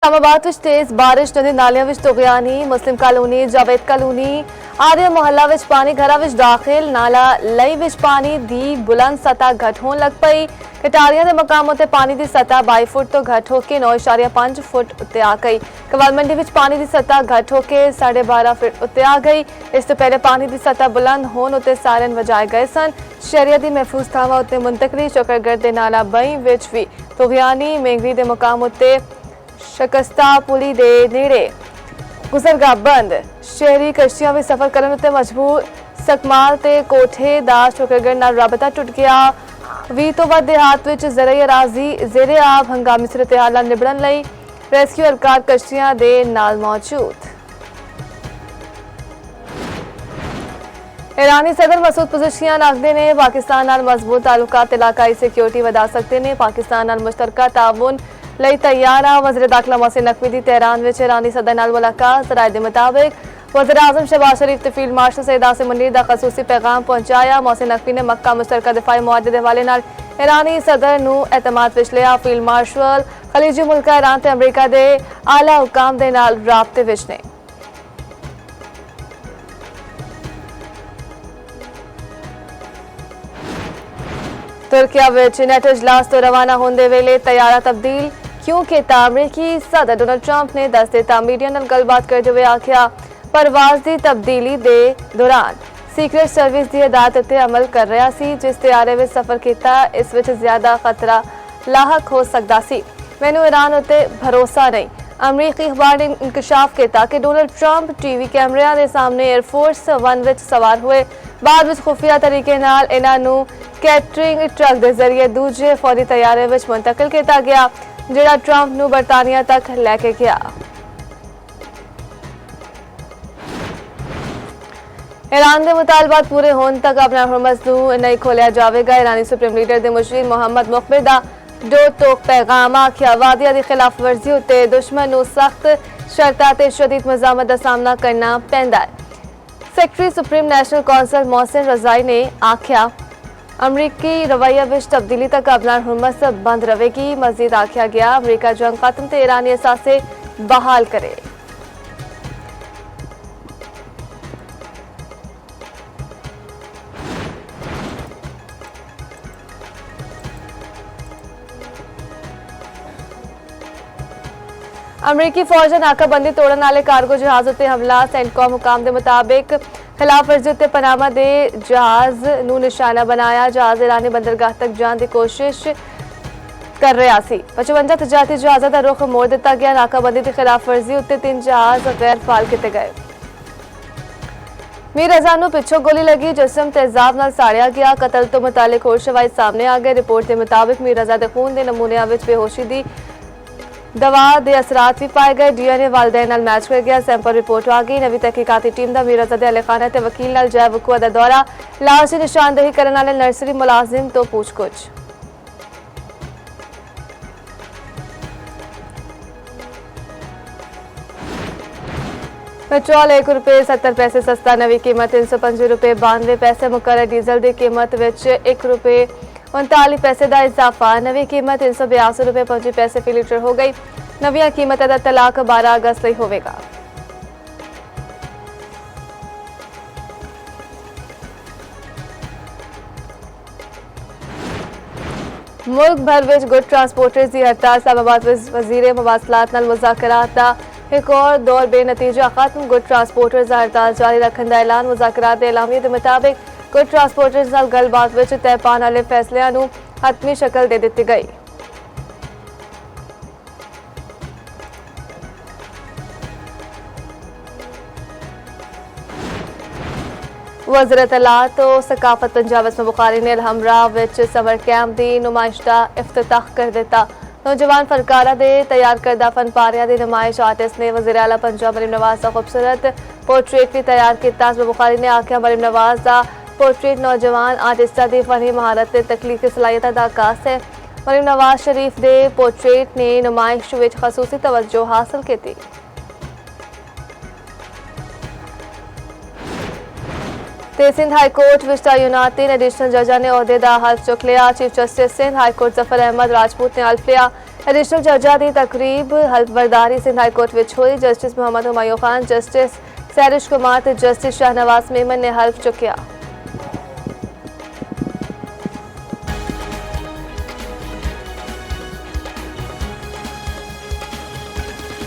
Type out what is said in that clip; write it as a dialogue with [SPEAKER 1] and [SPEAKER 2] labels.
[SPEAKER 1] इस्लामाबाद विच तेज बारिश नदी नालियां विच तुगयानी मुस्लिम कॉलोनी जावेद कॉलोनी आर्य मोहल्ला विच पानी घरा विच दाखिल नाला लई विच पानी दी बुलंद सतह घट होने लग पई कटारियां दे मकाम उत्ते पानी दी सतह 22 फुट तो घट होके 9.5 फुट उत्ते आ गई। कवाल मंडी विच पानी दी सतह घट होके 12.5 फुट उत्ते आ गई। इस तो पहले पानी दी सतह बुलंद होने उत्ते सायरन वजाए गए सन। शहरिया दी महफूज थावां उत्ते मुंतकली चौकरगढ़ दे नाला बई विच भी तुगयानी मेंगरी दे मकाम उत्ते शकस्ता पुली दे नेड़े गुजरगाह बंद शहरी कश्तियां भी सफर करन उत्ते मजबूर सकमाल ते कोठे दा चौकरगढ़ नाल राबता टुट गया। 20 तो वध देहात विच ज़रई अराजी ज़ेरे आब हंगामी सूरत हाल नाल निबड़न लई रेस्क्यू अहलकार कश्तियां दे नाल मौजूद। ईरानी सदर मसूद पज़ेशियान आखदे ने पाकिस्तान नाल मजबूत ताल्लुकात इलाकाई सिक्योरिटी वधा सकते ने। पाकिस्तान नाल मुश्तरका ताउन लई तैयार आ। वज़ीर दाखिला मोहसिन नकवी दी तेहरान विच ईरानी सदर नाल मुलाकात। ज़राए दे मुताबिक वज़ीर आज़म शहबाज शरीफ ते फील्ड मार्शल सईद आसिम मुनीर दा खसूसी पैगाम पहुंचाया। मोहसिन नकवी ने मक्का मुश्तरका दिफाई मुआहदे दे हवाले नाल ईरानी सदर नूं एतमाद विच लिया। फील्ड मार्शल खलीजी मुल्का ईरान ते अमरीका दे आला हुकाम दे नाल राबते विच ने। तुर्किया विच नेटो इजलास तो रवाना होंदे वेले तैयारा तब्दील क्योंकि अमरीकी सदर डोनाल्ड ट्रंप ने 10 दिता मीडिया नाल गलबात करदे हुए आख्या परवाज दी तब्दीली दे दौरान सीक्रेट सर्विस दी हिदायत उत्ते अमल कर रहा सी। जिस तैयारे विच सफर कीता इस विच ज्यादा खतरा लाहक हो सकदा सी। मैनू ईरान उत्ते भरोसा नहीं। अमरीकी अखबार ने इंकशाफ किया कि डोनाल्ड ट्रंप टीवी कैमरिया के सामने एयरफोर्स वन विच सवार हुए। बाद विच खुफिया तरीके नाल इन्हां नूं कैटरिंग ट्रक के जरिए दूजे फौरी तैयारे विच मुंतकिल किया गया जिहड़ा ट्रंप नूं बरतानिया तक लैके गया। ईरान के मुतालबात पूरे होने तक अपना हुरमत नूं नहीं खोलिया जाएगा। ईरानी सुप्रीम लीडर के मुशीर मोहम्मद मुखबिर दा दो टोक पैगाम आख्या वादिया की खिलाफ वर्जी उत्ते दुश्मन नूं सख्त शर्तां ते शदीद मज़ामत का सामना करना पैंदा है। Secretary supreme national council Mohsin Razai ने आख्या अमरीकी रवैया विच तब्दीली तक अपना हुरमत बंद रहेगी। मजीद आख्या गया अमरीका जंग खत्म ते ईरानी असासे बहाल करे। अमरीकी फौज ने नाकाबंदी तोड़न वाले कार्गो जहाज उत्ते हमला। सेंटकॉम हुकाम के मुताबिक खिलाफ वर्जी उत्ते पनामा दे जहाज नूं निशाना बनाया। जहाज ईरानी बंदरगाह तक जाने की कोशिश कर रहा सी। 55 तजारती जहाज़ों का रुख मोड़ दिता गया। नाकाबंदी की खिलाफ वर्जी उत्ते 3 जहाज गैर फाल किए गए। मीर रजा नूं पिछों गोली लगी जिसम तेजाब नाल साड़िया गया। कतल तो मुतालिक होर शवाहिद सामने आ गए। रिपोर्ट के मुताबिक मीर रजा के खून के नमूनियां विच बेहोशी दी दवा के असरात भी पाए गए। डीएनए वालदैन नाल मैच कर गया। सैंपल रिपोर्ट आ गई। नवी तहकीकाती टीम का मीर रजा दे अहलखाना ते वकील नाल जय वकूआ दा दौरा। लाश की निशानदेही करने वाले नर्सरी मुलाजिम तो पूछकुछ। पेट्रोल ₹1.70 सस्ता। नवी कीमत ₹305.92 मुकर्रर। डीजल की कीमत विच ₹1.39 का इजाफा। नवी कीमत ₹382.25 फी लीटर हो गई। नविया कीमत का तलाक 12 अगस्त तक होगा। मुल्क भर विच गुड ट्रांसपोर्टर्स की हड़ताल। इस्लामाबाद विच वजीर मवासलात नाल मुज़ाकरात दा एक और दौर बेनतीजा खत्म। गुड ट्रांसपोर्टर्स का हड़ताल जारी रखने का ऐलान। मुज़ाकरात के एलामिया के मुताबिक गुड ट्रांसपोर्टर्स नाल गलबात विच तय पाने वाले फैसलियां नूं हतमी शक्ल दे दी गई। वज़ीर इत्तलात तो सकाफत पंजाब इसमें बुखारी ने अलहमरा विच समर कैंप की नुमाइश का इफ्तिताह कर दिता। नौजवान फनकारा दे तैयार करदा फनपारिया की नुमाइश आर्टिस्ट ने वज़ीर आला पंजाब मरीम नवाज का खूबसूरत पोर्ट्रेट भी तैयार किया। इसमें बुखारी ने आख्या मरीम नवाज का पोर्ट्रेट नौजवान आर्टिस्टा की फनी महारत ते तकलीफी सलाहियत का आकाश है। मरीम नवाज शरीफ के पोर्ट्रेट ने नुमाइश विच खसूसी तवज्जो हासिल की। ਤੇ ਸਿੰਧ ਹਾਈ ਕੋਰਟ ਵਿੱਚ ਤਾਇਨਾਤੀ ਐਡੀਸ਼ਨਲ ਜੱਜਾਂ ਨੇ ਅਹੁਦੇ ਦਾ ਹਲਫ ਚੁੱਕ ਲਿਆ। Chief justice Sindh high court Zafar Ahmed Rajput ਨੇ ਹਲਫ ਲਿਆ। ਐਡੀਸ਼ਨਲ ਜੱਜਾਂ ਦੀ ਤਕਰੀਬ ਹਲਫ ਬਰਦਾਰੀ ਸਿੰਧ ਹਾਈ ਕੋਰਟ ਵਿੱਚ ਹੋਈ। ਜਸਟਿਸ ਮੁਹੰਮਦ ਹੁਮਾਯੂੰ ਖਾਨ, ਜਸਟਿਸ ਸੈਰਿਸ਼ ਕੁਮਾਰ ਤੇ ਜਸਟਿਸ ਸ਼ਾਹਨਵਾਜ਼ ਮੇਮਨ ਨੇ ਹਲਫ ਚੁੱਕਿਆ।